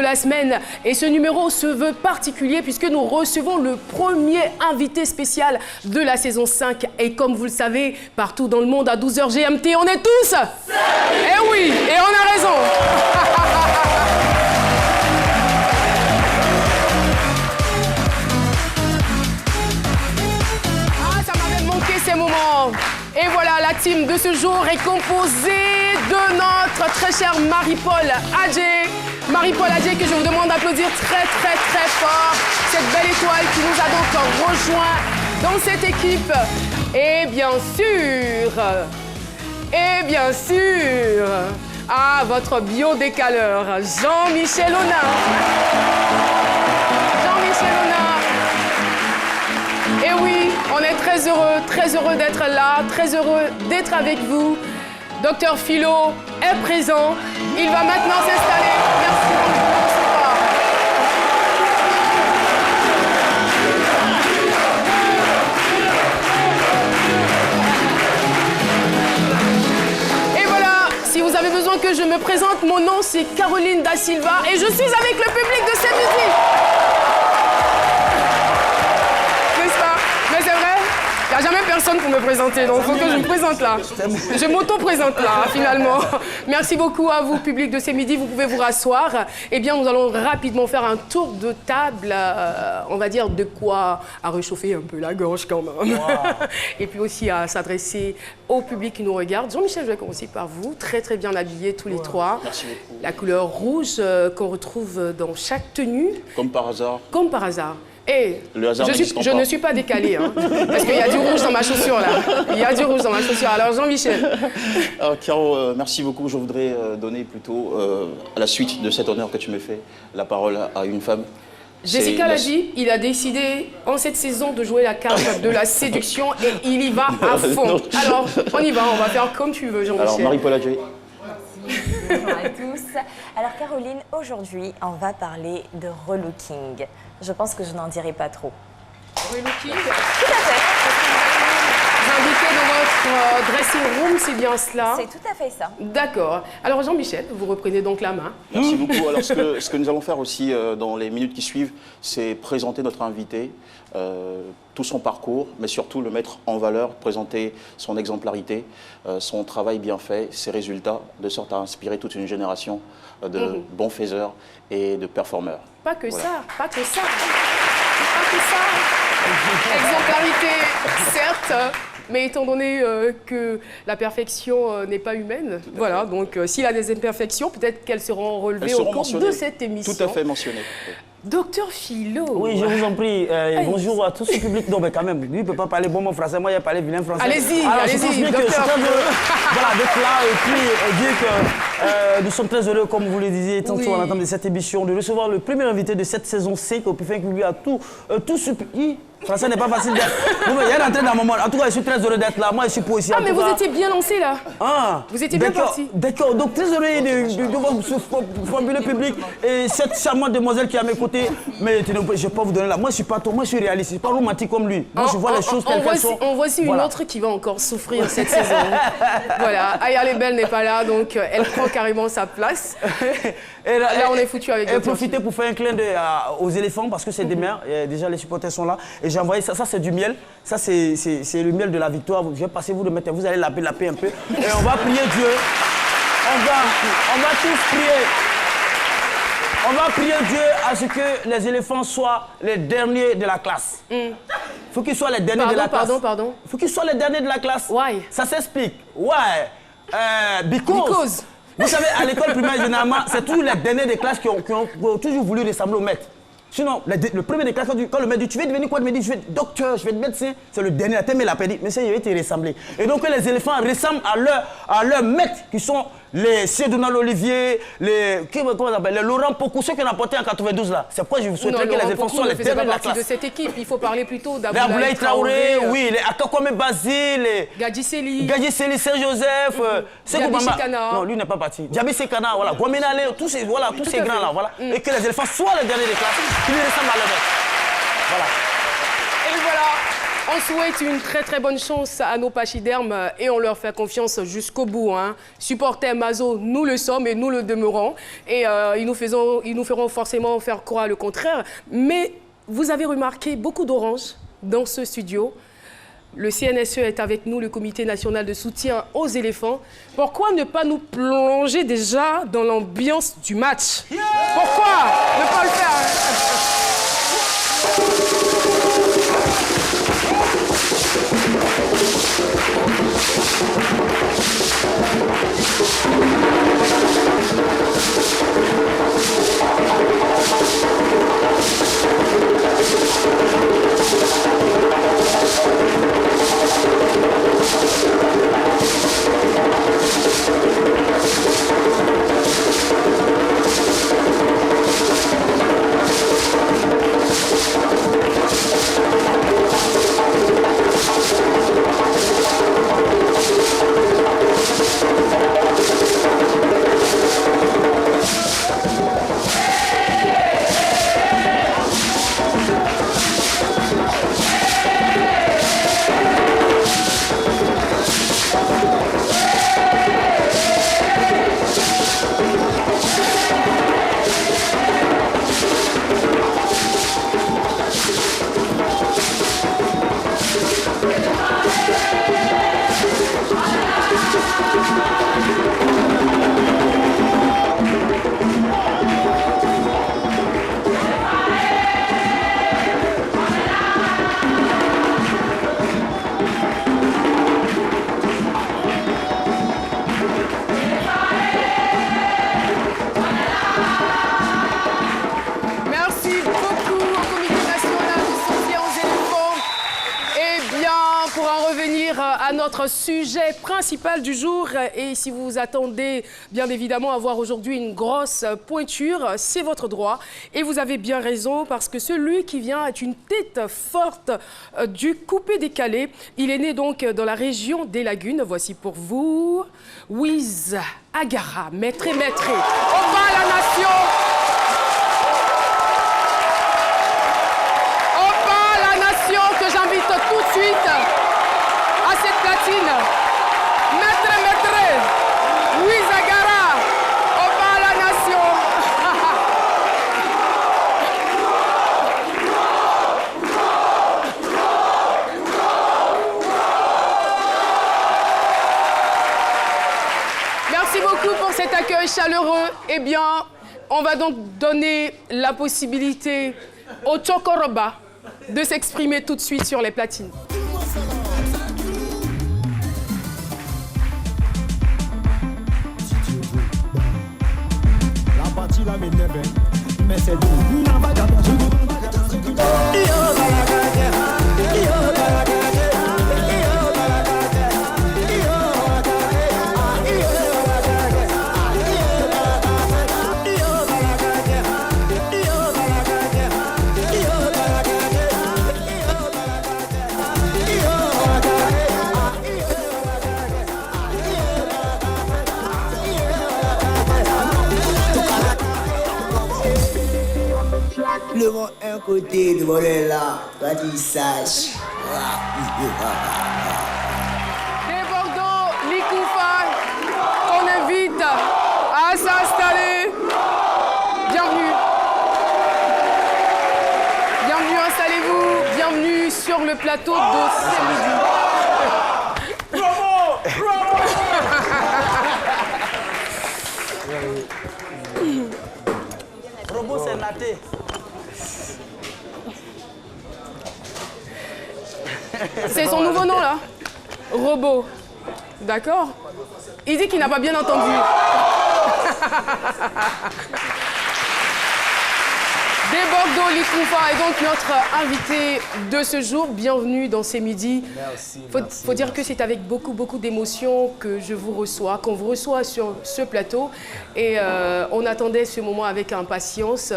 la semaine. Et ce numéro se veut particulier puisque nous recevons le premier invité spécial de la saison 5. Et comme vous le savez, partout dans le monde à 12h GMT, on est tous Eh oui, et on a raison. Ah, ça m'avait manqué ces moments. Et voilà, la team de ce jour est composée de notre très chère Marie-Paul Adjé. Marie-Paul Adjé, que je vous demande d'applaudir très fort. Cette belle étoile qui nous a donc rejoint dans cette équipe. Et bien sûr, votre biodécaleur, Jean-Michel Honard. Jean-Michel Honard. Et oui, on est très heureux d'être là, très heureux d'être avec vous. Docteur Philo est présent. Il va maintenant s'installer. Merci beaucoup de le recevoir. Et voilà, si vous avez besoin que je me présente, mon nom c'est Caroline Da Silva et je suis avec le public de cette musique. Il n'y a jamais personne pour me présenter, donc il faut que je me présente là. Je m'auto-présente là, finalement. Merci beaucoup à vous, public de ces midis. Vous pouvez vous rasseoir. Eh bien, nous allons rapidement faire un tour de table, on va dire de quoi à réchauffer un peu la gorge quand même. Wow. Et puis aussi à s'adresser au public qui nous regarde. Jean-Michel, je vais commencer par vous. Très bien habillés tous les trois. Merci beaucoup. La couleur rouge qu'on retrouve dans chaque tenue. Comme par hasard. Comme par hasard. Et je ne suis pas décalée, hein, parce qu'il y a du rouge dans ma chaussure, là. Il y a du rouge dans ma chaussure. Alors, Jean-Michel. Alors, Caro, merci beaucoup. Je voudrais donner plutôt, à la suite de cet honneur que tu me fais, la parole à une femme. Jessica l'a dit, il a décidé en cette saison de jouer la carte de la séduction et il y va à fond. Alors, on y va, on va faire comme tu veux, Jean-Michel. Alors, Marie-Paul Adjé. Bonjour à tous. Alors Caroline, aujourd'hui, on va parler de relooking. Je pense que je n'en dirai pas trop. Relooking? Tout à fait. Vous invitez dans votre dressing room, c'est bien cela? C'est tout à fait ça. D'accord. Alors Jean-Michel, vous reprenez donc la main. Merci beaucoup. Alors, ce que nous allons faire aussi dans les minutes qui suivent, c'est présenter notre invité, tout son parcours, mais surtout le mettre en valeur, présenter son exemplarité, son travail bien fait, ses résultats, de sorte à inspirer toute une génération de bons faiseurs et de performeurs. Pas que ça, pas que ça. Pas que ça. Exemplarité, certes. Mais étant donné que la perfection n'est pas humaine, voilà, donc s'il a des imperfections, peut-être qu'elles seront relevées au cours de cette émission. Tout à fait mentionné. Docteur Philo. Oui, je vous en prie. Bonjour à tout ce public. Non, mais quand même, lui, il ne peut pas parler bon mot français. Moi, il a parlé vilain français. Allez-y, allez-y, docteur. Voilà, d'être là et puis dire que nous sommes très heureux, comme vous le disiez tantôt à l'entame de cette émission, de recevoir le premier invité de cette saison 5 au Pifin qui lui a tout ce pays. Français n'est pas facile d'être. Il y a rentré dans mon monde. En tout cas, je suis très heureux d'être là. Moi, je suis pour ici. Ah, mais vous étiez bien lancé là. Ah, vous étiez bien parti. D'accord. Donc, très heureux de voir ce fabuleux public et cette charmante demoiselle qui est à mes côtés. Mais je ne vais pas vous donner là. Moi, je suis pas je suis réaliste. Je ne suis pas romantique comme lui. Moi, je vois les choses telles qu'elles sont. On voit aussi une autre qui va encore souffrir cette saison. Voilà. Aya Lebel n'est pas là, donc elle prend carrément sa place. Et là, on est foutu avec. Et profitez pour faire un clin d'œil aux éléphants parce que c'est demain. Déjà, les supporters sont là. Et j'ai envoyé ça. Ça, c'est du miel. Ça, c'est le miel de la victoire. Je vais passer vous le mettre. Vous allez laper un peu. Et on va prier Dieu. On va tous prier. On va prier Dieu à ce que les éléphants soient les derniers de la classe. Il faut qu'ils soient les derniers de la classe. Pardon. Il faut qu'ils soient les derniers de la classe. Why? Ça s'explique. Why? Because. Vous savez, à l'école primaire, généralement, c'est toujours les derniers des classes qui ont toujours voulu ressembler au maître. Sinon, le premier des classes, quand le maître dit, tu veux devenir quoi? Il me dit, je vais être docteur, je vais être médecin. C'est le dernier. La thème, il a dit, mais ça, il va te ressembler. Et donc, les éléphants ressemblent à leurs maîtres, qui sont les Cédonald Olivier, les Laurent Pocou, ceux qu'on a portés en 92 là. C'est pourquoi je vous souhaiterais que les éléphants soient les derniers de la classe. De cette équipe, il faut parler plutôt d'Aboulaye Traoré, oui, les Akakwame Basile, les Gadji Seli, Saint-Joseph, Diaby Sekana. Non, lui n'est pas parti. Diaby Sekana, voilà, Guaminale, tous ces grands là, voilà. Et que les éléphants soient les derniers de classe, qu'ils ressemblent à leur maître. Voilà. Et voilà, on souhaite une très très bonne chance à nos pachydermes et on leur fait confiance jusqu'au bout. Hein. Supporters Mazo, nous le sommes et nous le demeurons. Et ils nous feront forcément faire croire le contraire. Mais vous avez remarqué beaucoup d'orange dans ce studio. Le CNSE est avec nous, le Comité national de soutien aux éléphants. Pourquoi ne pas nous plonger déjà dans l'ambiance du match? Pourquoi ne pas le faire? À notre sujet principal du jour. Et si vous vous attendez bien évidemment à voir aujourd'hui une grosse pointure, c'est votre droit. Et vous avez bien raison parce que celui qui vient est une tête forte du coupé-décalé. Il est né donc dans la région des Lagunes. Voici pour vous Wiz Agara, maître et maître. Au bas la nation! Au bas la nation que j'invite tout de suite à cette platine. Maître, Wiz Agara, au bas la nation. Merci beaucoup pour cet accueil chaleureux. Eh bien, on va donc donner la possibilité au Chokoroba de s'exprimer tout de suite sur les platines. Mais c'est le vent un côté, le volet là, toi tu saches. Des Bordeaux, Likoufa, on invite à s'installer. Bienvenue. Bienvenue, installez-vous. Bienvenue sur le plateau de C'est Midi. Robot, c'est naté. C'est son nouveau nom, là? Robot. D'accord? Il dit qu'il n'a pas bien entendu. Des Bordeaux, Likoufa est donc notre invité de ce jour. Bienvenue dans C'est Midi. Merci. Faut dire que c'est avec beaucoup d'émotion que je vous reçois, qu'on vous reçoit sur ce plateau. Et on attendait ce moment avec impatience.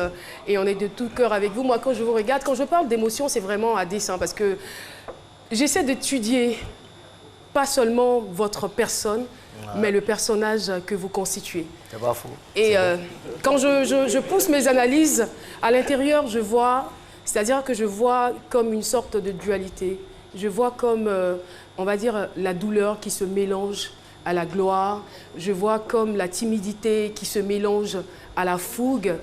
Et on est de tout cœur avec vous. Moi, quand je vous regarde, quand je parle d'émotion, c'est vraiment à dessein. Parce que j'essaie d'étudier pas seulement votre personne, mais le personnage que vous constituez. C'est pas faux. Et quand je pousse mes analyses, à l'intérieur, je vois C'est-à-dire que je vois comme une sorte de dualité. Je vois comme, on va dire, la douleur qui se mélange à la gloire. Je vois comme la timidité qui se mélange à la fougue.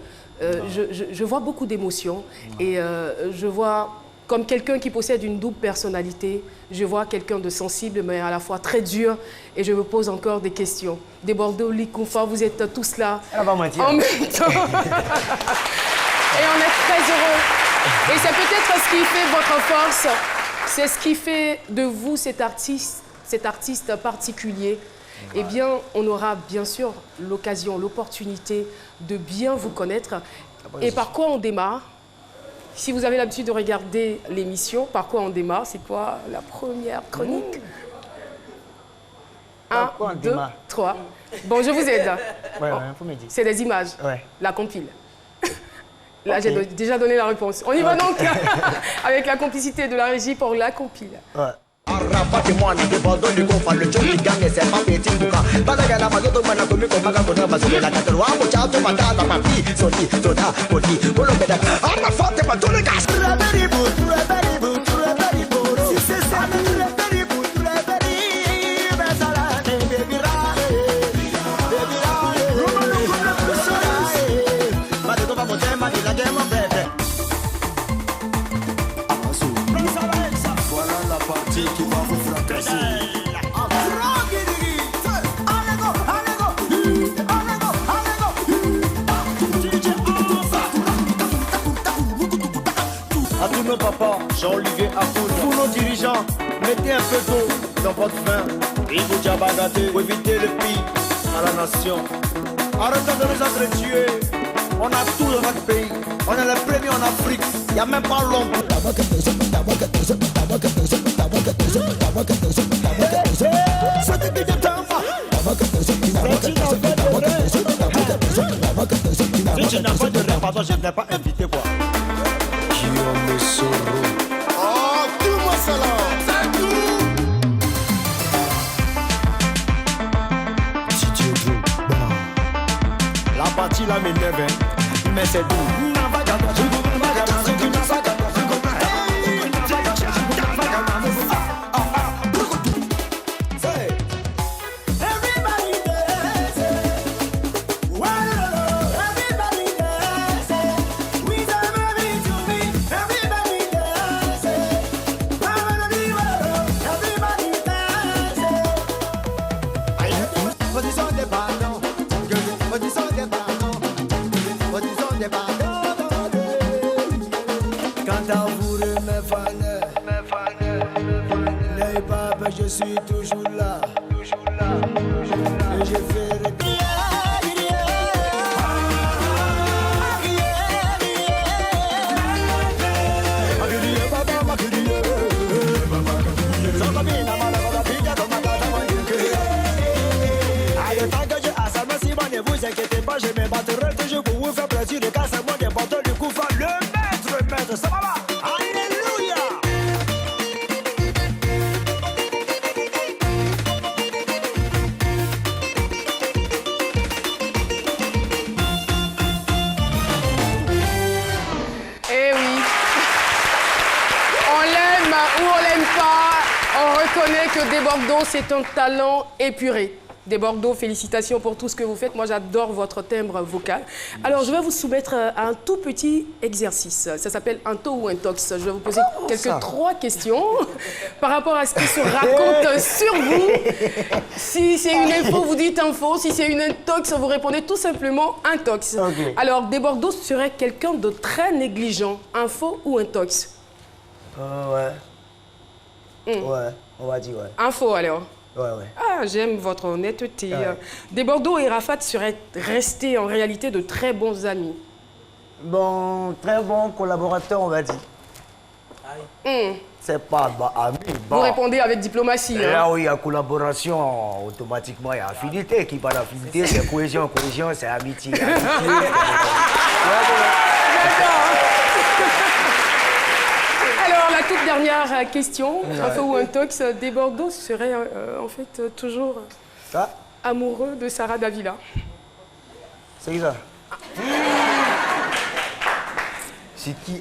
Je vois beaucoup d'émotions et je vois comme quelqu'un qui possède une double personnalité. Je vois quelqu'un de sensible mais à la fois très dur et je me pose encore des questions. Des Bordeaux, Likoufa, vous êtes tous là en même temps. Et on est très heureux. Et c'est peut-être ce qui fait votre force. C'est ce qui fait de vous cet artiste particulier. Eh bien, on aura bien sûr l'occasion, l'opportunité de bien vous connaître. Et par quoi on démarre? Si vous avez l'habitude de regarder l'émission, par quoi on démarre? C'est quoi la première chronique? 1, 2, 3. Bon, je vous aide. Ouais, faut me dire. C'est des images. Ouais. La compile. Là, j'ai déjà donné la réponse. On y va donc avec la complicité de la régie pour la compile. Ouais. À tous nos papas, Jean-Olivier Afoun, tous nos dirigeants, mettez un peu d'eau dans votre vin. Il vous diabagaté pour éviter le pire à la nation. Arrêtez de nous entretuer. On a tout dans notre pays. On est les premiers en Afrique. Il n'y a même pas l'ombre. Si tu n'as pas de rêve, pardon, je ne l'ai pas invité, quoi. Oh, dis-moi ça là. C'est tout. Si tu veux, la partie là m'énerve, mais c'est doux. Je suis toujours là, et je fais le ne vous inquiétez pas, je me battrai toujours pour vous faire plaisir. Le cas, c'est moi des Bordeaux du Koufa, le maître, ça va là. Alléluia. Eh oui. On l'aime ou on l'aime pas, on reconnaît que Des Bordeaux, c'est un talent épuré. Des Bordeaux, félicitations pour tout ce que vous faites. Moi, j'adore votre timbre vocal. Alors, je vais vous soumettre à un tout petit exercice. Ça s'appelle un taux ou un tox. Je vais vous poser trois questions par rapport à ce qui se raconte sur vous. Si c'est une info, vous dites info. Si c'est une intox, vous répondez tout simplement intox. Okay. Alors, Des Bordeaux serait quelqu'un de très négligent. Info ou intox? Ouais. Ouais, on va dire ouais. Info, alors. Ouais. Ah, j'aime votre honnêteté. Ouais. Des Bordeaux et Rafat seraient restés en réalité de très bons amis. Bon, très bons collaborateurs, on va dire. C'est pas ami. Vous répondez avec diplomatie. Là où il y a collaboration, automatiquement il y a affinité. Qui parle d'affinité, c'est cohésion, c'est amitié. Alors, la toute dernière question, info ou intox, Des Bordeaux serait en fait toujours amoureux de Sarah Davila. C'est qui ça? C'est qui?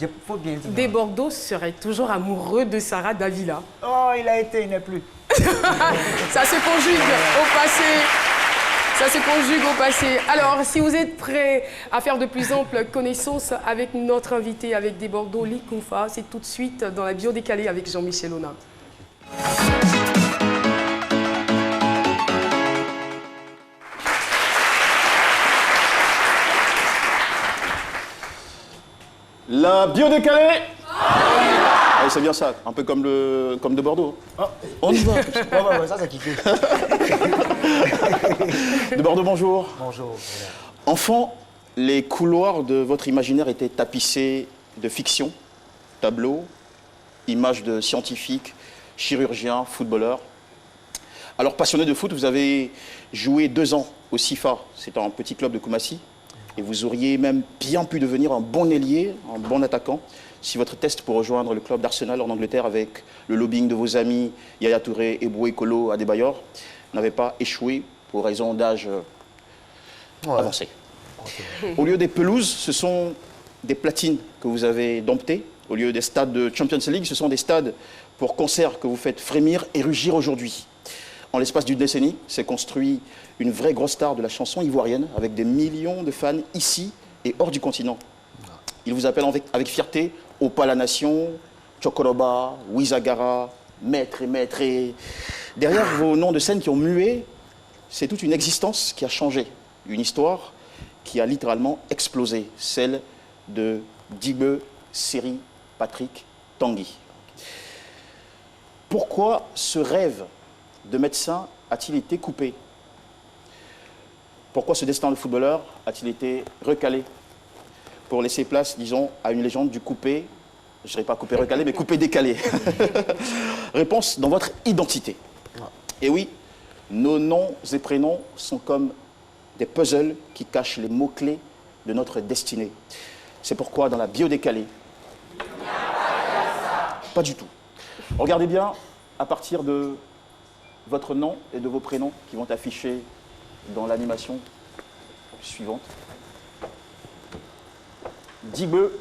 Il faut bien dire. Des Bordeaux serait toujours amoureux de Sarah Davila. Oh, il a été, il n'est plus. Ça se conjugue au passé. Ça se conjugue au passé. Alors, si vous êtes prêts à faire de plus amples connaissances avec notre invité, avec des Bordeaux, Likoufa, c'est tout de suite dans la bio décalée avec Jean-Michel Ona. La bio décalée. Ah, c'est bien ça, un peu comme de Bordeaux. On y va. Ouais, ça c'est kiffé. De Bordeaux, bonjour. Bonjour. Enfant, les couloirs de votre imaginaire étaient tapissés de fiction, tableaux, images de scientifiques, chirurgiens, footballeurs. Alors, passionné de foot, vous avez joué 2 ans au CIFA, c'est un petit club de Koumassi, et vous auriez même bien pu devenir un bon ailier, un bon attaquant, si votre test pour rejoindre le club d'Arsenal en Angleterre avec le lobbying de vos amis Yaya Touré et Boué Kolo Adebayor n'avait pas échoué pour raison d'âge avancé. Okay. Au lieu des pelouses, ce sont des platines que vous avez domptées. Au lieu des stades de Champions League, ce sont des stades pour concerts que vous faites frémir et rugir aujourd'hui. En l'espace d'une décennie, s'est construit une vraie grosse star de la chanson ivoirienne avec des millions de fans ici et hors du continent. Il vous appelle avec fierté Opa la Nation, Chokoroba, Wizagara, Maître et Maître. Et derrière vos noms de scène qui ont mué, c'est toute une existence qui a changé. Une histoire qui a littéralement explosé, celle de Digbe Seri Patrick Tanguy. Pourquoi ce rêve de médecin a-t-il été coupé? Pourquoi ce destin de footballeur a-t-il été recalé pour laisser place, disons, à une légende du coupé, je ne dirais pas coupé recalé, mais coupé décalé? Réponse dans votre identité. Et oui, nos noms et prénoms sont comme des puzzles qui cachent les mots-clés de notre destinée. C'est pourquoi dans la bio décalée, pas du tout. Regardez bien à partir de votre nom et de vos prénoms qui vont afficher dans l'animation suivante. Digbe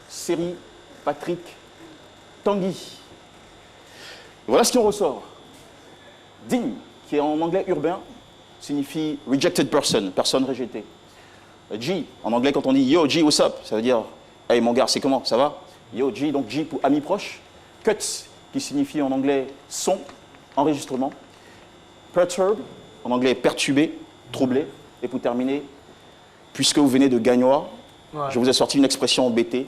Seri Patrick Tanguy. Voilà ce qui en ressort. Ding, qui est en anglais urbain, signifie rejected person, personne rejetée. G, en anglais, quand on dit yo G, what's up, ça veut dire hey mon gars, c'est comment, ça va? Yo G, donc G pour ami proche. Cuts, qui signifie en anglais son, enregistrement. Perturb, en anglais perturbé, troublé. Et pour terminer, puisque vous venez de Gagnoa, je vous ai sorti une expression en BT.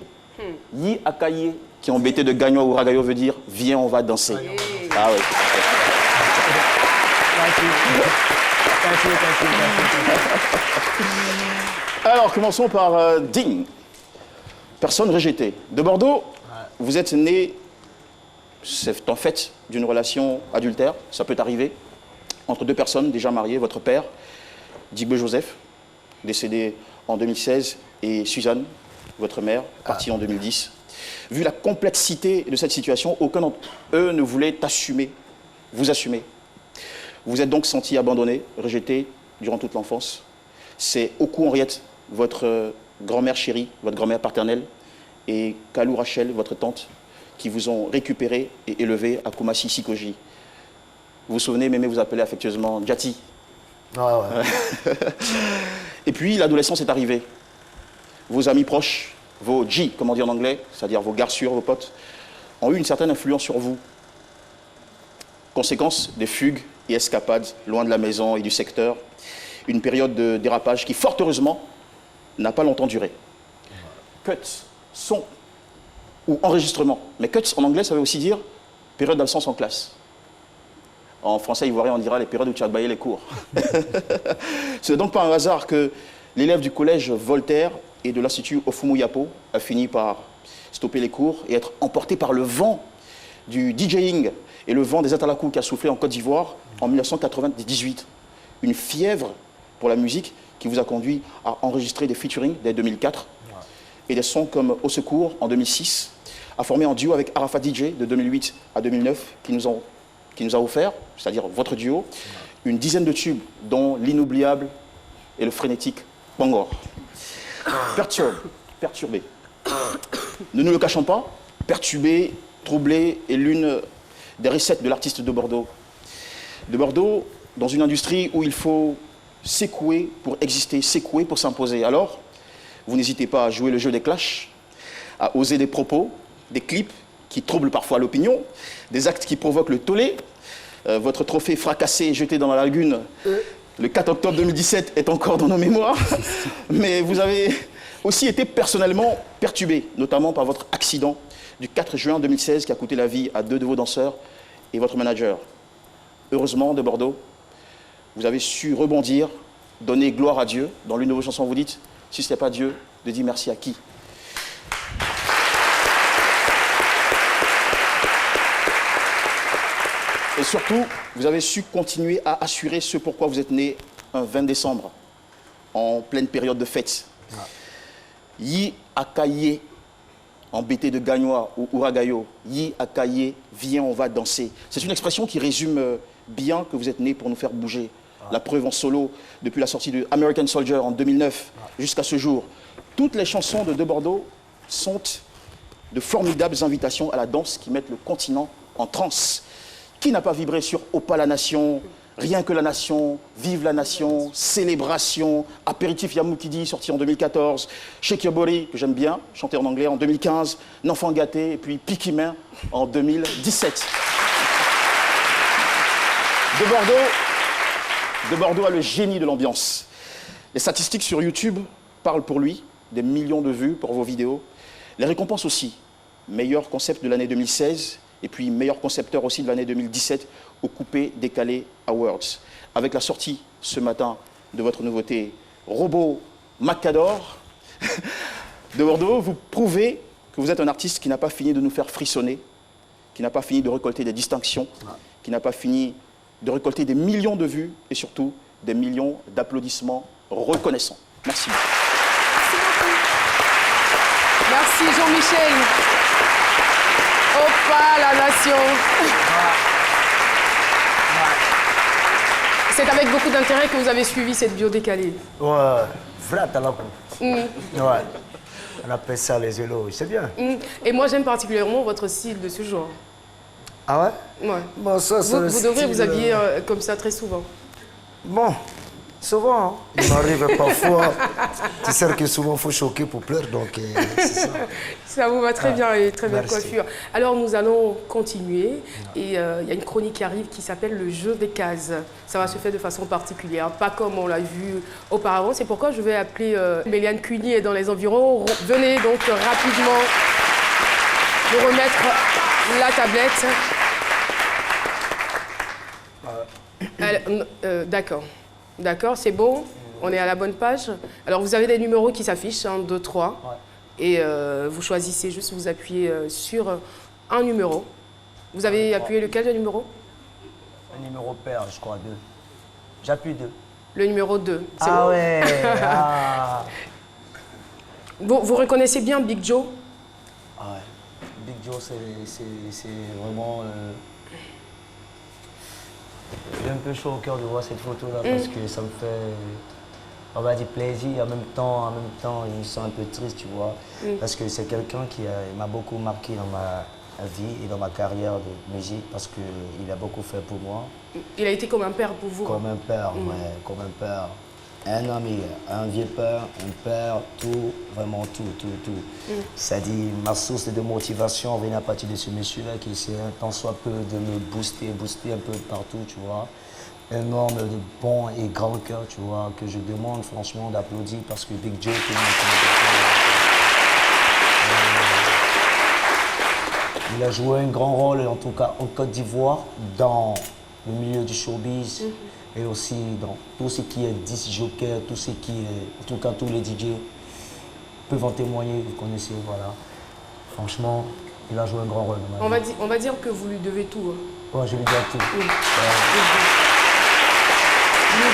Yi akaye, qui en BT de Gagnoa ou Ragayo veut dire viens, on va danser. Ah oui. Alors, commençons par Ding. Personne rejetée. De Bordeaux, vous êtes né, c'est en fait d'une relation adultère, ça peut arriver, entre 2 personnes déjà mariées, votre père, Digbe Joseph, décédé en 2016, et Suzanne, votre mère, partie en 2010. Vu la complexité de cette situation, aucun d'entre eux ne voulait assumer, vous assumer. Vous êtes donc senti abandonné, rejeté durant toute l'enfance. C'est Oku Henriette, votre grand-mère chérie, votre grand-mère paternelle, et Kalou Rachel, votre tante, qui vous ont récupéré et élevé à Koumassi Sikoji. Vous vous souvenez, Mémé vous appelait affectueusement Djati. Et puis l'adolescence est arrivée. Vos amis proches, vos G, comme on dit en anglais, c'est-à-dire vos garçures, vos potes, ont eu une certaine influence sur vous. Conséquence des fugues et escapades loin de la maison et du secteur. Une période de dérapage qui, fort heureusement, n'a pas longtemps duré. Cuts, son ou enregistrement. Mais cuts en anglais, ça veut aussi dire période d'absence en classe. En français ivoirien, on dira les périodes où tu as baillé les cours. Ce n'est donc pas un hasard que l'élève du collège Voltaire et de l'institut Ofumu Yapo a fini par stopper les cours et être emporté par le vent du DJing et le vent des atalakou qui a soufflé en Côte d'Ivoire en 1998. Une fièvre pour la musique qui vous a conduit à enregistrer des featuring dès 2004 et des sons comme Au Secours en 2006, à former un duo avec Arafat DJ de 2008 à 2009 qui nous a offert, c'est-à-dire votre duo, une dizaine de tubes, dont l'inoubliable et le frénétique Bangor. Perturbé. Ne nous le cachons pas, perturber, troubler est l'une des recettes de l'artiste de Bordeaux. De Bordeaux, dans une industrie où il faut secouer pour exister, secouer pour s'imposer. Alors, vous n'hésitez pas à jouer le jeu des clashs, à oser des propos, des clips qui troublent parfois l'opinion, des actes qui provoquent le tollé. Votre trophée fracassé et jeté dans la lagune le 4 octobre 2017 est encore dans nos mémoires. Mais vous avez aussi été personnellement perturbé, notamment par votre accident du 4 juin 2016 qui a coûté la vie à 2 de vos danseurs et votre manager. Heureusement, de Bordeaux, vous avez su rebondir, donner gloire à Dieu. Dans l'une de vos chansons, vous dites, si ce n'est pas Dieu, de dire merci à qui? Et surtout, vous avez su continuer à assurer ce pourquoi vous êtes né un 20 décembre, en pleine période de fête. Yi akaye, en BT de Gagnois ou Ouragayo, Yi akaye, viens, on va danser. C'est une expression qui résume bien que vous êtes né pour nous faire bouger. La preuve en solo, depuis la sortie de American Soldier en 2009 jusqu'à ce jour. Toutes les chansons de Bordeaux sont de formidables invitations à la danse qui mettent le continent en transe. Qui n'a pas vibré sur Opa la Nation, Rien que la Nation, Vive la Nation, Célébration, Apéritif Yamoukidi, sorti en 2014, Shake Your Body, que j'aime bien, chanté en anglais en 2015, N'enfant gâté, et puis Piquimain en 2017. De Bordeaux a le génie de l'ambiance. Les statistiques sur YouTube parlent pour lui, des millions de vues pour vos vidéos. Les récompenses aussi. Meilleur concept de l'année 2016, et puis meilleur concepteur aussi de l'année 2017 au Coupé Décalé Awards. Avec la sortie ce matin de votre nouveauté Robot Macador de Bordeaux, vous prouvez que vous êtes un artiste qui n'a pas fini de nous faire frissonner, qui n'a pas fini de récolter des distinctions, qui n'a pas fini de récolter des millions de vues et surtout des millions d'applaudissements reconnaissants. Merci. Merci Jean-Michel. Opa la Nation. C'est avec beaucoup d'intérêt que vous avez suivi cette bio décalée. Ouais, flat à la coupe. Ouais. On appelle ça les éloges, c'est bien. Et moi j'aime particulièrement votre style de ce jour. Ah ouais? Ouais. Bon, ça, Vous devrez vous habiller comme ça très souvent. Bon, souvent, hein. Il m'arrive parfois, tu sais que souvent il faut choquer pour pleurer, donc c'est ça. Ça vous va très bien et très belle Merci. coiffure. Alors nous allons continuer et il y a une chronique qui arrive qui s'appelle le jeu des cases. Ça va se faire de façon particulière, pas comme on l'a vu auparavant. C'est pourquoi je vais appeler Méliane Cuny et dans les environs. Venez donc rapidement nous remettre la tablette. D'accord. D'accord, c'est bon. On est à la bonne page. Alors, vous avez des numéros qui s'affichent, 1, 2, 3. Ouais. Et vous choisissez juste, vous appuyez sur un numéro. Vous avez appuyé lequel, le numéro? Le numéro pair, je crois, 2. J'appuie 2. Le numéro 2. Ah ouais. Ah. Vous reconnaissez bien Big Joe? Ah ouais. Big Joe, c'est vraiment... J'ai un peu chaud au cœur de voir cette photo-là parce que ça me fait, on va dire, plaisir. En même temps, je me sens un peu triste, tu vois. Parce que c'est quelqu'un qui m'a beaucoup marqué dans ma vie et dans ma carrière de musique parce qu'il a beaucoup fait pour moi. Il a été comme un père pour vous? Comme un père, ouais, comme un père. Un ami, un vieux père, un père, tout, vraiment tout. C'est-à-dire, ma source de motivation vient à partir de ce monsieur-là qui essaie un tant soit peu de me booster un peu partout, tu vois. Un homme de bon et grand cœur, tu vois, que je demande franchement d'applaudir parce que Big Joe, il a joué un grand rôle, en tout cas en Côte d'Ivoire, dans le milieu du showbiz. Et aussi dans tout ce qui est disc jockey, tout ce qui est, en tout cas tous les DJ peuvent en témoigner, vous connaissez, voilà. Franchement, il a joué un grand rôle dans ma vie. On va dire que vous lui devez tout. Hein. Ouais, je lui dois tout. Vous lui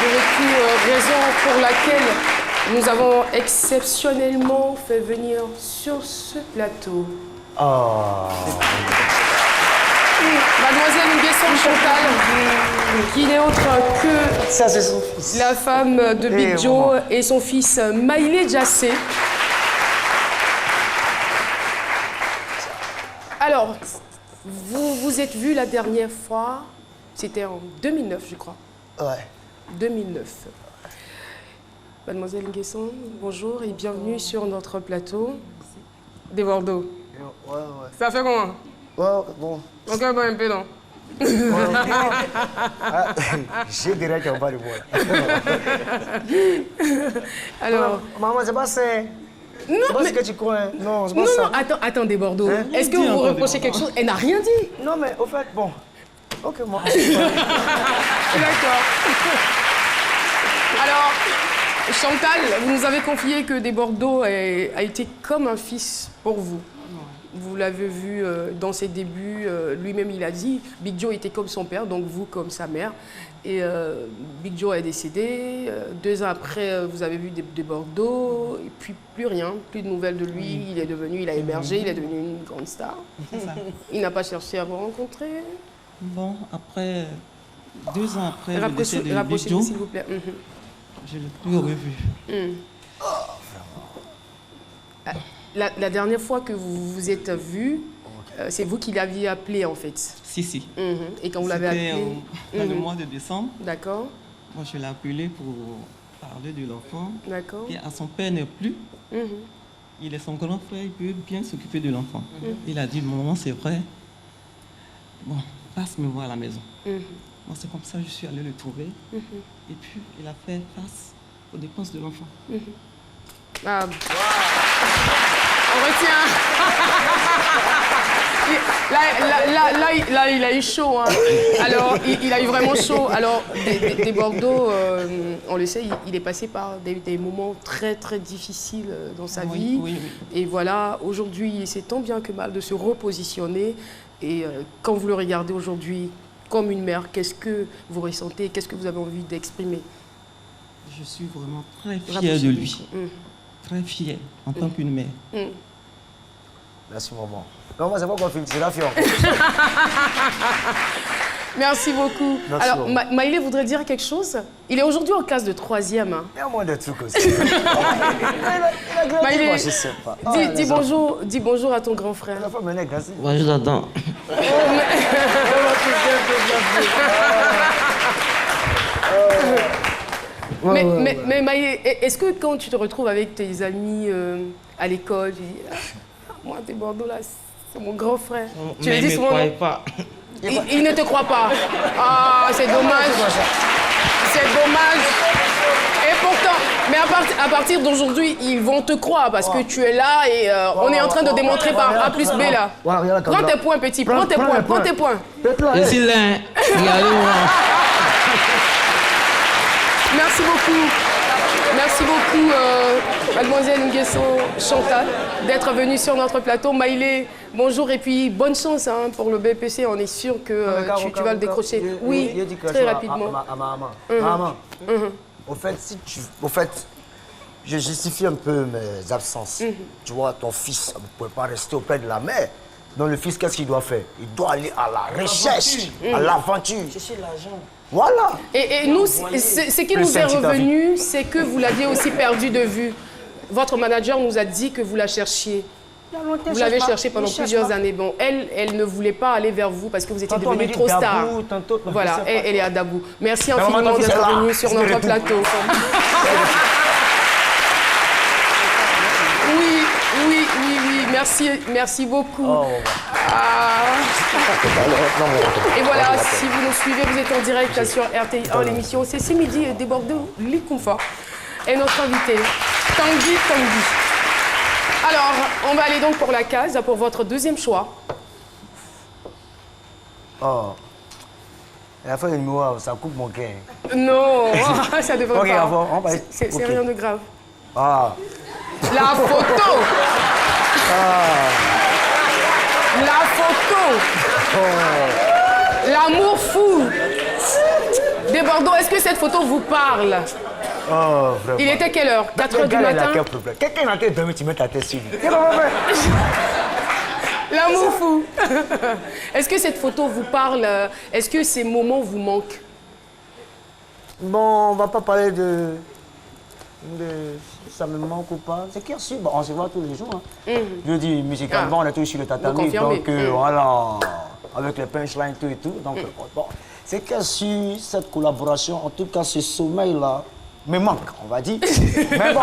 devez tout, raison pour laquelle nous avons exceptionnellement fait venir sur ce plateau. Mademoiselle Nguesson Chantal, qui n'est autre que ça, c'est son fils. La femme de Big Joe et son fils Maïlé Jassé. Alors, vous vous êtes vus la dernière fois, c'était en 2009, je crois. Ouais. 2009. Mademoiselle Nguesson, bonjour et bienvenue sur notre plateau des Bordeaux. Ouais. Ça fait comment? Ouais, bon. Ok, bon, un peu, non? J'ai direct en bas de moi. Alors... Maman, c'est pas ça. Non, C'est pas mais... ce que tu crois. Hein. Non, c'est pas Non, ça. non, attendez, Bordeaux. Hein? Est-ce que vous vous reprochez quelque chose? Elle n'a rien dit. Non, mais au fait, bon. Ok, moi. D'accord. Alors, Chantal, vous nous avez confié que Des Bordeaux a été comme un fils pour vous. Vous l'avez vu dans ses débuts, lui-même il a dit, Big Joe était comme son père, donc vous comme sa mère. Et Big Joe est décédé, 2 ans après vous avez vu Des Bordeaux, et puis plus rien, plus de nouvelles de lui, il a émergé, il est devenu une grande star. Il n'a pas cherché à vous rencontrer. Bon, après, 2 ans après le décès de Big Rapprochez-vous Joe, s'il vous plaît. je ne l'ai plus revu. La dernière fois que vous vous êtes vus, c'est vous qui l'aviez appelé en fait. Si. Et quand vous l'avez appelé... C'était dans le mois de décembre. D'accord, Moi, je l'ai appelé pour parler de l'enfant. d'accord. Et à son père n'est plus. Il est son grand frère, il peut bien s'occuper de l'enfant. Il a dit, maman, c'est vrai. Bon, passe me voir à la maison. Moi, c'est comme ça que je suis allée le trouver. Et puis, il a fait face aux dépenses de l'enfant. Ah. On retient. Là, il a eu chaud. Hein. Alors, il a eu vraiment chaud. Alors, des Bordeaux, on le sait, il est passé par des moments très, très difficiles dans sa vie. Oui. Et voilà, aujourd'hui, c'est tant bien que mal de se repositionner. Et quand vous le regardez aujourd'hui comme une mère, qu'est-ce que vous ressentez? Qu'est-ce que vous avez envie d'exprimer? Je suis vraiment très fière de lui. Très fière en tant qu'une mère. Merci, maman. Non, moi, c'est pas qu'on filme, c'est la fière. Merci beaucoup. Merci, Alors, maman. Maïlé voudrait dire quelque chose. Il est aujourd'hui en classe de 3e. Hein. Il y a moins de trucs aussi. Maïlé, Moi, je sais pas. dis bonjour à ton grand frère. La femme, elle est glacée. Bonjour, Adam. Mais Maïlé, est-ce que quand tu te retrouves avec tes amis à l'école, tu dis moi, Des Bordeaux, là, c'est mon grand frère. Tu le dis souvent. Pas. Il ne te croit pas. Ah, c'est dommage. C'est dommage. Et pourtant, mais à partir d'aujourd'hui, ils vont te croire parce que tu es là et on est en train de démontrer par A plus B là. Prends tes points, petit. Prends tes points. Je suis là. Regardez-moi. Merci beaucoup. Merci beaucoup, mademoiselle Nguesson Chantal, d'être venue sur notre plateau. Maïlé, bonjour et puis bonne chance hein, pour le BPC. On est sûr que tu vas le décrocher. Oui, très rapidement. Maman, au fait, je justifie un peu mes absences. Tu vois, ton fils ne pouvait pas rester auprès de la mère. Donc le fils, qu'est-ce qu'il doit faire? Il doit aller à la recherche, à l'aventure. Chercher l'argent. Voilà. Et nous, ce qui nous est revenu, c'est que vous l'aviez aussi perdu de vue. Votre manager nous a dit que vous la cherchiez. Vous l'avez cherchée pendant plusieurs années. Bon, elle ne voulait pas aller vers vous parce que vous étiez devenu trop star. Voilà, elle est à Dabou. Merci infiniment d'être venu sur notre plateau. Oui. Merci beaucoup. Et voilà, si vous nous suivez, vous êtes en direct sur RTI1, l'émission C'est ce midi Des Bordeaux, Likonfa. Et notre invité, Tanguy. Alors, on va aller donc pour la case, pour votre deuxième choix. Oh. La fin du numéro, ça coupe mon cœur. Non, ça devrait Ok, pas. avant, on va... C'est Ok. rien de grave. Ah. La photo. La photo. L'amour fou. Des Bordeaux, est-ce que cette photo vous parle? Oh, vraiment. Il était quelle heure? 4 heures du matin? Quelqu'un a dormi, tu mets ta tête sur lui. L'amour fou. Est-ce que cette photo vous parle? Est-ce que ces moments vous manquent? Bon, on va pas parler Ça me manque ou pas? C'est clair, si. Bon, on se voit tous les jours. Hein. Je dis, musicalement, on est tous sur le tatami. Donc, voilà, avec les punchlines, tout et tout. Donc, bon, c'est que si cette collaboration, en tout cas, ce sommeil-là, me manque, on va dire. Mais bon,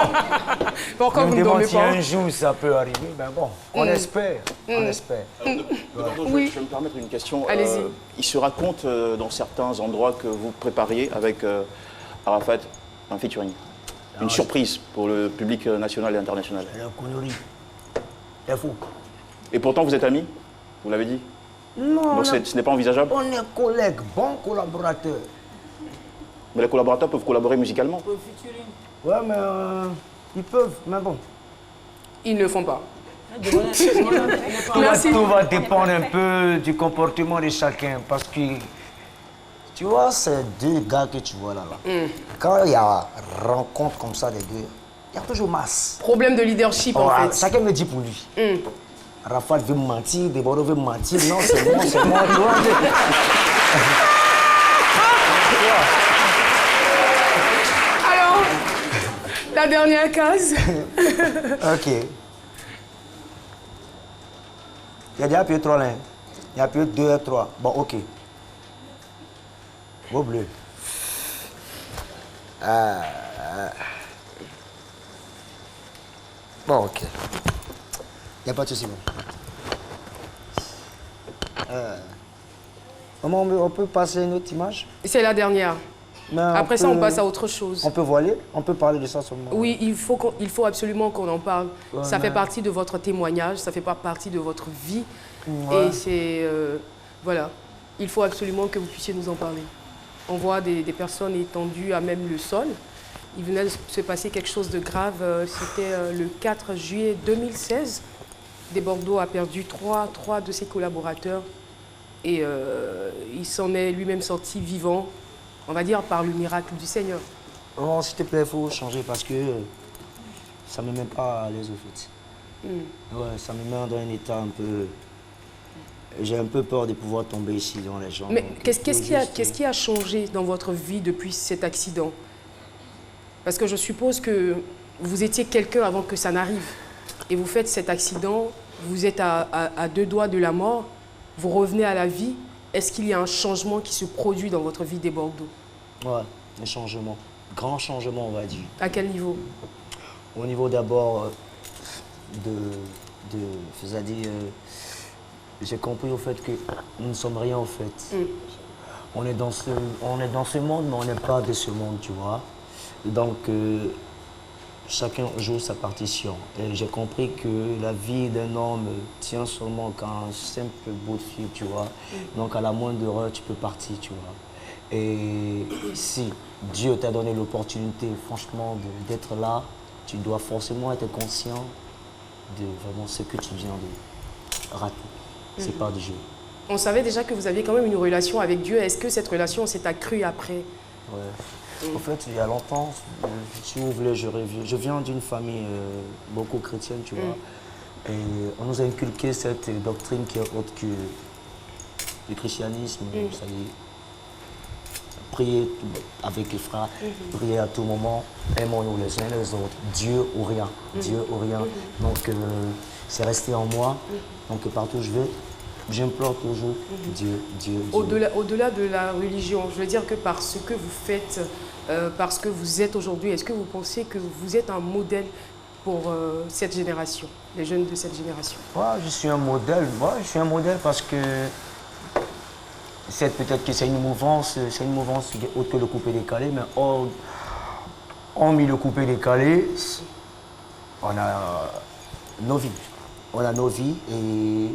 pourquoi vous ne dormez pas? un jour ça peut arriver, ben bon, on espère, on espère. Oui. Je vais me permettre une question. Allez-y. Il se raconte dans certains endroits que vous prépariez avec Arafat un featuring, une surprise pour le public national et international. La connerie, c'est fou. Et pourtant, vous êtes amis, vous l'avez dit? Non, donc ce n'est pas envisageable? On est collègues, bons collaborateurs. Mais les collaborateurs peuvent collaborer musicalement. Ouais, mais ils peuvent, mais bon. Ils ne le font pas. Merci. Tout va dépendre un peu du comportement de chacun. Parce que, tu vois, ces deux gars que tu vois là, quand il y a rencontre comme ça des deux, il y a toujours masse. Problème de leadership, en fait. Chacun me dit pour lui. Rafat veut me mentir, Deborah veut me mentir. Non, c'est moi, tu vois. Alors, la dernière case. Ok. Il y a déjà plus 3 là. Il y a plus 2 et 3. Bon, ok. Beau bleu. Bon, ok. Il n'y a pas de souci. Comment on peut passer une autre image? C'est la dernière. Mais après ça, on passe à autre chose. On peut voiler? On peut parler de ça seulement? Oui, il faut absolument qu'on en parle. Ouais, ça fait partie de votre témoignage, ça fait partie de votre vie. Ouais. Et c'est... voilà. Il faut absolument que vous puissiez nous en parler. On voit des personnes étendues à même le sol. Il venait de se passer quelque chose de grave. C'était le 4 juillet 2016. Desbordeaux a perdu trois de ses collaborateurs. Et il s'en est lui-même sorti vivant, on va dire, par le miracle du Seigneur. Oh, s'il te plaît, il faut changer parce que ça ne me met pas à l'aise au fait. Ouais, ça me met dans un état un peu... J'ai un peu peur de pouvoir tomber ici dans les gens. Mais qu'est-ce qui a changé dans votre vie depuis cet accident? Parce que je suppose que vous étiez quelqu'un avant que ça n'arrive. Et vous faites cet accident, vous êtes à 2 doigts de la mort, vous revenez à la vie. Est-ce qu'il y a un changement qui se produit dans votre vie Desbordeaux? Ouais, un changement. Grand changement, on va dire. À quel niveau? Au niveau d'abord c'est-à-dire, j'ai compris au fait que nous ne sommes rien au fait. On est dans ce monde, mais on n'est pas de ce monde, tu vois. Donc, chacun joue sa partition. Et j'ai compris que la vie d'un homme tient seulement qu'à un simple bout de fil, tu vois. Donc, à la moindre erreur, tu peux partir, tu vois. Et si Dieu t'a donné l'opportunité, franchement, d'être là, tu dois forcément être conscient de vraiment ce que tu viens de rater. C'est pas du jeu. On savait déjà que vous aviez quand même une relation avec Dieu. Est-ce que cette relation s'est accrue après? Ouais. En fait, il y a longtemps, si vous voulez, je viens d'une famille beaucoup chrétienne, tu vois. Et on nous a inculqué cette doctrine qui est autre que le christianisme. Ça dit, prier avec les frères, prier à tout moment, aimons-nous les uns les autres, Dieu ou rien, Dieu ou rien. Donc, c'est resté en moi. Donc, partout où je vais, j'implore toujours Dieu, Dieu, Dieu. Au-delà de la religion, je veux dire que parce que vous faites, parce que vous êtes aujourd'hui, est-ce que vous pensez que vous êtes un modèle pour cette génération, les jeunes de cette génération? Moi, je suis un modèle. Moi, je suis un modèle parce que peut-être que c'est une mouvance autre que le coupé-décalé, mais hormis le coupé-décalé, on a nos vies. On a nos vies et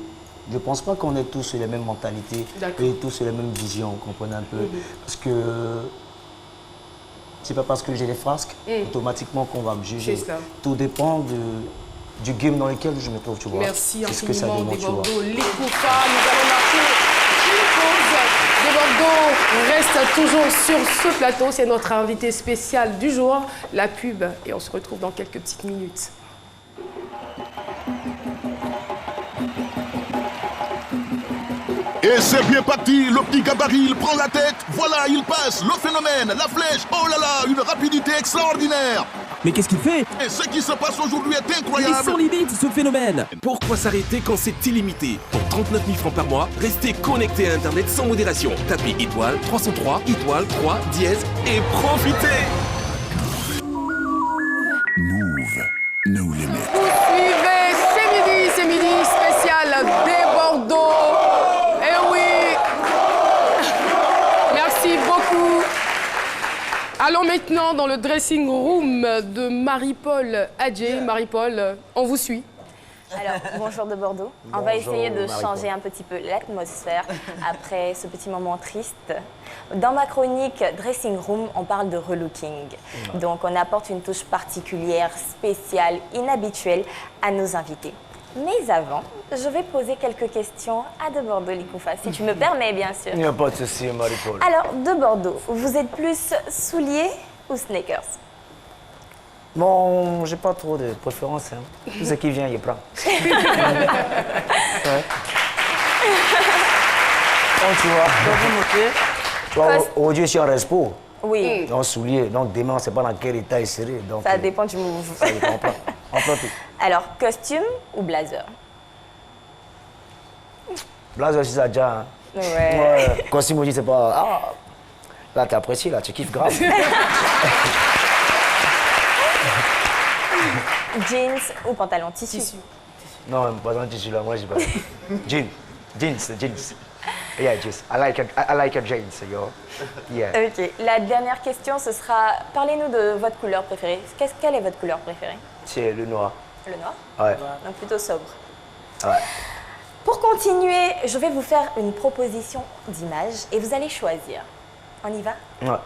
je ne pense pas qu'on ait tous les mêmes mentalités et tous les mêmes visions, vous comprenez un peu. Parce que c'est pas parce que j'ai des frasques automatiquement qu'on va me juger. Tout dépend du game dans lequel je me trouve, tu vois. Merci infiniment, Desbordeaux. Les Koufa, nous allons marquer une pause. Desbordeaux reste toujours sur ce plateau. C'est notre invité spécial du jour, la pub. Et on se retrouve dans quelques petites minutes. Et c'est bien parti, le petit gabarit, il prend la tête, voilà, il passe, le phénomène, la flèche, oh là là, une rapidité extraordinaire. Mais qu'est-ce qu'il fait? Et ce qui se passe aujourd'hui est Il est incroyable. sans limite ce phénomène. Pourquoi s'arrêter quand c'est illimité? Pour 39 000 francs par mois, restez connecté à Internet sans modération. Tapez étoile 303 étoile 3 dièse et profitez. Move, no limit. Suivez, c'est midi spécial des Bordeaux. Eh oui. Merci beaucoup. Allons maintenant dans le dressing room de Marie-Paul Adjé. Marie-Paul, on vous suit. Alors, bonjour de Bordeaux. On va essayer de changer un petit peu l'atmosphère après ce petit moment triste. Dans ma chronique Dressing Room, on parle de relooking. Donc, on apporte une touche particulière, spéciale, inhabituelle à nos invités. Mais avant, je vais poser quelques questions à De Bordeaux Likoufa, si tu me permets, bien sûr. Il n'y a pas de souci, Marie-Paul. Alors, De Bordeaux, vous êtes plus souliers ou sneakers? Bon, j'ai pas trop de préférence. Hein. Tout ce qui vient, il prend. Ouais. Donc, tu vois, aujourd'hui, je suis en respo. Oui. Donc, souliers. Donc, demain, on ne sait pas dans quel état il serait. Donc, Ça dépend du mouvement. Ça dépend, on prend tout. Alors, costume ou blazer? Blazer aussi, ça déjà. Hein. Ouais. Costume aussi, c'est pas. Ah, là, tu apprécies, là, tu kiffes grave. Jeans ou pantalon tissu? Non, pas dans le tissu, là, moi, j'ai pas. Jeans. Yeah, jeans. I like a jeans, yo. Yeah. Ok. La dernière question, ce sera, parlez-nous de votre couleur préférée. Quelle est votre couleur préférée? C'est le noir. Le noir? Ouais. Donc plutôt sobre. Ouais. Pour continuer, je vais vous faire une proposition d'image et vous allez choisir. On y va? Ouais.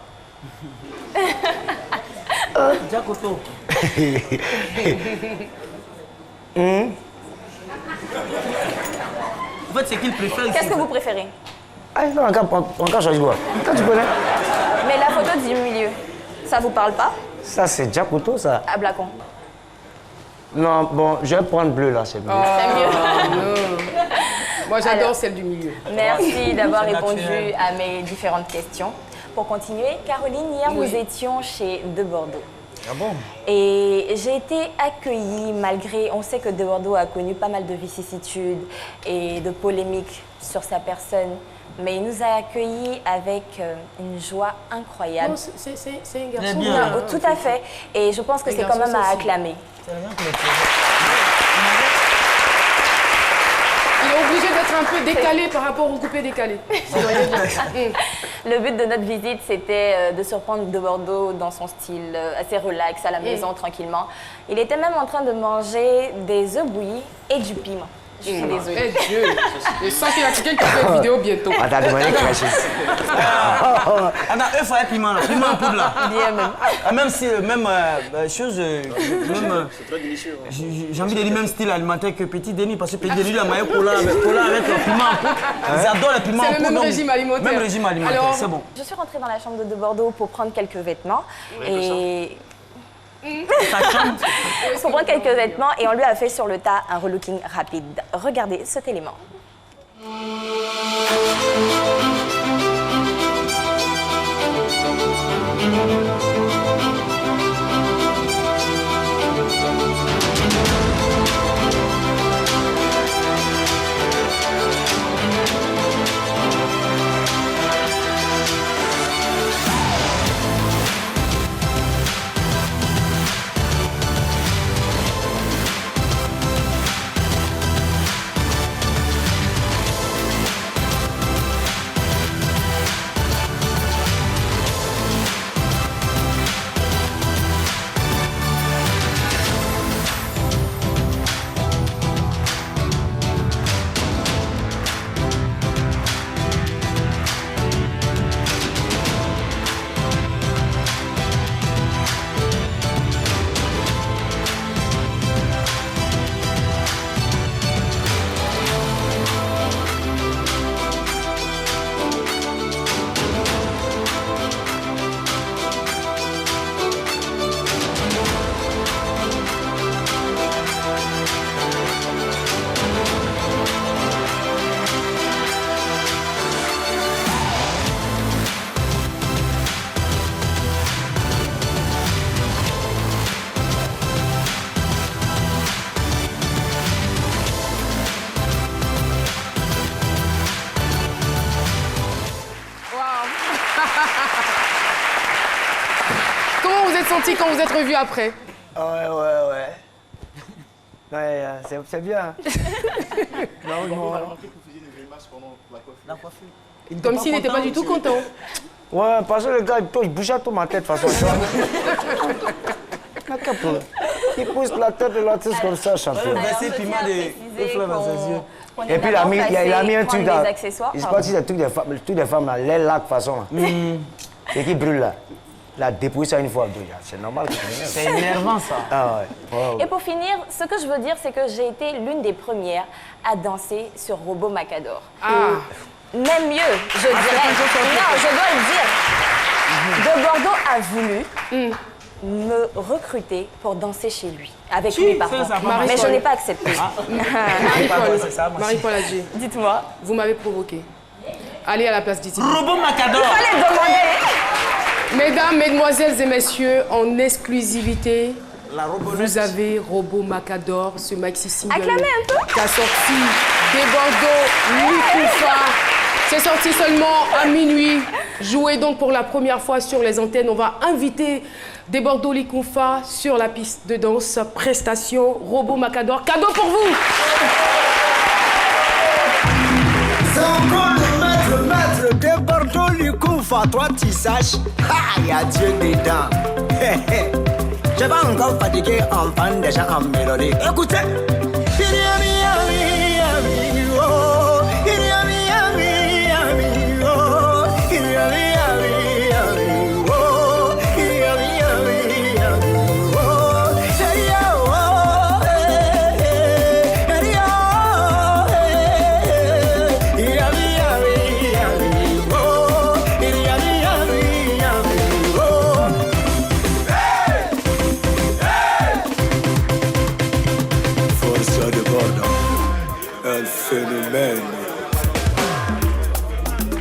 Jacoto. En fait, c'est qu'il préfère ici. Qu'est-ce que vous préférez? Ah, non, encore choisir quoi? Toi, tu connais? Mais la photo du milieu, ça vous parle pas? Ça, c'est Jacoto, ça. À Blacon. Non, bon, je vais prendre bleu, là, c'est mieux. C'est mieux. Moi, j'adore Alors, celle du milieu. Merci d'avoir C'est répondu naturel. à mes différentes questions. Pour continuer, Caroline, hier, Oui. nous étions chez De Bordeaux. Ah bon? Et j'ai été accueillie malgré, on sait que De Bordeaux a connu pas mal de vicissitudes et de polémiques sur sa personne, mais il nous a accueillis avec une joie incroyable. Non, c'est un garçon. Très bien. Oh, tout à fait, et je pense que Les c'est quand même garçons à aussi. acclamer. C'est rien que le Il est obligé d'être un peu décalé par rapport au coupé décalé. Sinon, il est bien. Le but de notre visite, c'était de surprendre De Bordeaux dans son style assez relax, à la maison, tranquillement. Il était même en train de manger des œufs bouillis et du piment. Je suis désolée. Eh Dieu, je sens qu'il y a quelqu'un qui fait une vidéo bientôt. Ah, t'as demandé que la chose. On a œuf avec piment, là. Piment en poudre, là. Bien même. Ah, même si, même chose, même, C'est très délicieux. hein. j'ai envie de dire même style alimentaire que Petit Denis, parce que Petit Denis, il a maillot cola avec le piment en poudre. Ils adorent le piment en C'est poudre. le même donc- régime alimentaire. Même régime alimentaire, Alors, c'est bon. Je suis rentrée dans la chambre de Bordeaux pour prendre quelques vêtements. Et Ta chambre, pour prendre quelques vêtements et on lui a fait sur le tas un relooking rapide. Regardez cet élément. Comment vous êtes senti quand vous êtes revu après? Ouais. Ouais, c'est bien. Comme s'il n'était pas du tout content. Ouais, parce que le gars, il bougeait tout ma tête de toute façon. Il pousse la tête de l'artiste comme ça, champion. Et puis il a mis un truc là. Il se passe des trucs des femmes là, l'aile là de toute façon. Et qui brûle là. La dépouille ça une fois, c'est normal. C'est énervant ça. Ah ouais. Et pour finir, ce que je veux dire, c'est que j'ai été l'une des premières à danser sur Robot Macador. Même mieux, je dirais. Non, je dois le dire. De Bordeaux a voulu me recruter pour danser chez lui. Avec lui, par contre. Mais je n'ai pas accepté. Marie-Paul Adjé. Dites-moi. Vous m'avez provoqué. Allez à la place d'Iti. Robot Macador. Il fallait demander. Mesdames, mesdemoiselles et messieurs, en exclusivité, vous avez Robot Macador, ce maxi single Acclamez un peu. qui a sorti des Bordeaux, Likoufa. C'est sorti seulement à minuit. Joué donc pour la première fois sur les antennes. On va inviter des Bordeaux Likoufa sur la piste de danse. Prestation Robot Macador. Cadeau pour vous. Maître de Bordeaux Likoufa, toi tu saches, il y a Dieu dedans. Je vais encore fatiguer enfant déjà en mélodie. Écoutez.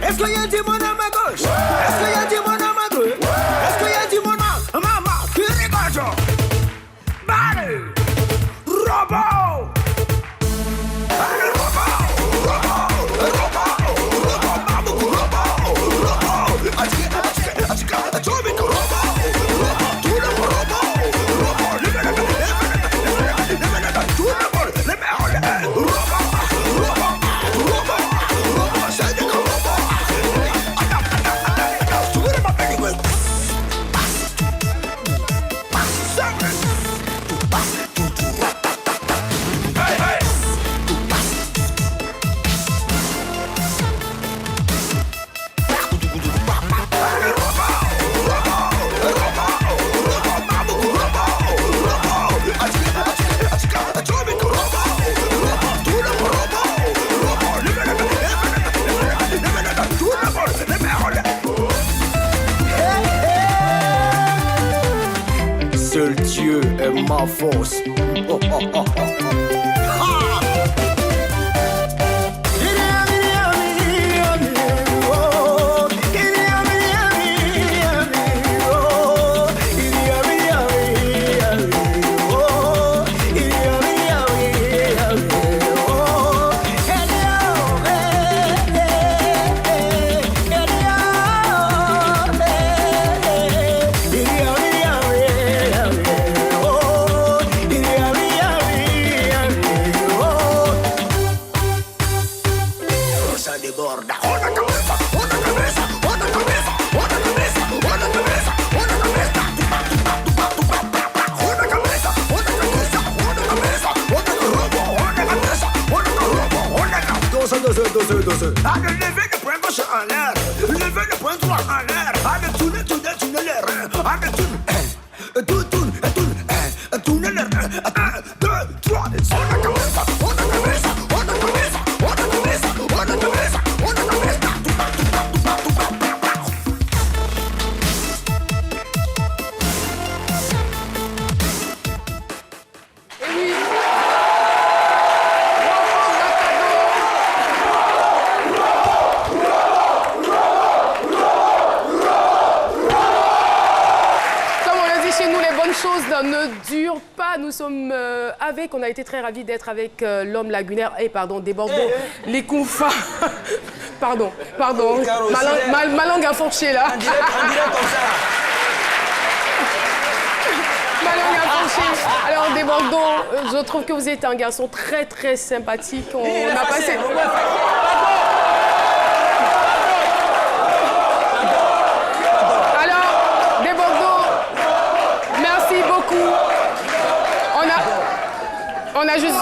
Est-ce qu'il y a du monde à ma gauche? Est-ce qu'il y a du monde à ma droite? Est-ce qu'il y a du monde à ma marque? Rigojo! Allez! Robot! Allez, seul Dieu est ma force. Oh, oh, oh, oh. Allez, levez le poing gauche en l'air, levez le poing droit en l'air, allez, tournez les reins, allez, tourne les reins, 1, 2, 3, ne dure pas. Nous sommes on a été très ravis d'être avec l'homme lagunaire, des Bordeaux, Likoufa. Pardon. Ma langue a fourché là. On dirait comme ça. Ma langue a fourché. Alors, Desbordeaux, je trouve que vous êtes un garçon très très sympathique. On a passé. Alors, Desbordeaux, merci beaucoup. On a juste.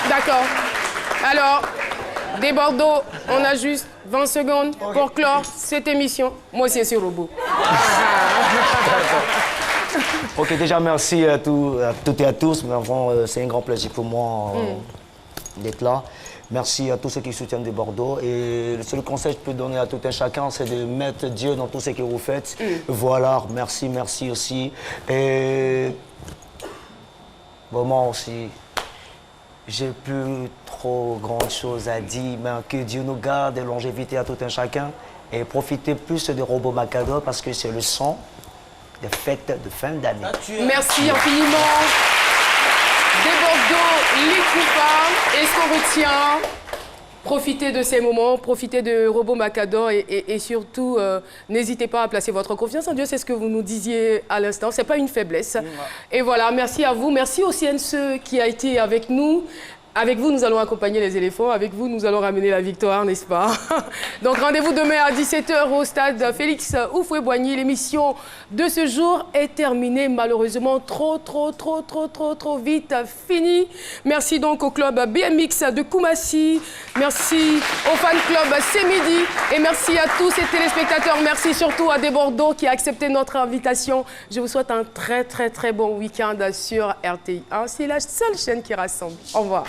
D'accord. Alors, Desbordeaux, on a juste 20 secondes pour clore cette émission. Moi aussi, c'est robot. Ok, déjà merci à toutes et à tous. C'est un grand plaisir pour moi d'être là. Merci à tous ceux qui soutiennent Desbordeaux. Et le seul conseil que je peux donner à tout un chacun, c'est de mettre Dieu dans tout ce que vous faites. Voilà, merci aussi. Et vraiment aussi, j'ai plus trop grandes choses à dire, mais que Dieu nous garde et longévité à tout un chacun. Et profitez plus de Robo Macador parce que c'est le son des fêtes de fin d'année. Merci infiniment. Desbordeaux, les coupables. Et ce qu'on retient, profitez de ces moments, profitez de Robo Macador et surtout, n'hésitez pas à placer votre confiance en Dieu. C'est ce que vous nous disiez à l'instant. Ce n'est pas une faiblesse. Et voilà, merci à vous. Merci au CNCE qui a été avec nous. Avec vous, nous allons accompagner les éléphants. Avec vous, nous allons ramener la victoire, n'est-ce pas? Donc, rendez-vous demain à 17h au stade Félix Houphouët-Boigny. L'émission de ce jour est terminée, malheureusement, trop vite fini. Merci donc au club BMX de Koumassi. Merci au fan club C'est Midi. Et merci à tous les téléspectateurs. Merci surtout à Desbordeaux qui a accepté notre invitation. Je vous souhaite un très bon week-end sur RTI1. C'est la seule chaîne qui rassemble. Au revoir.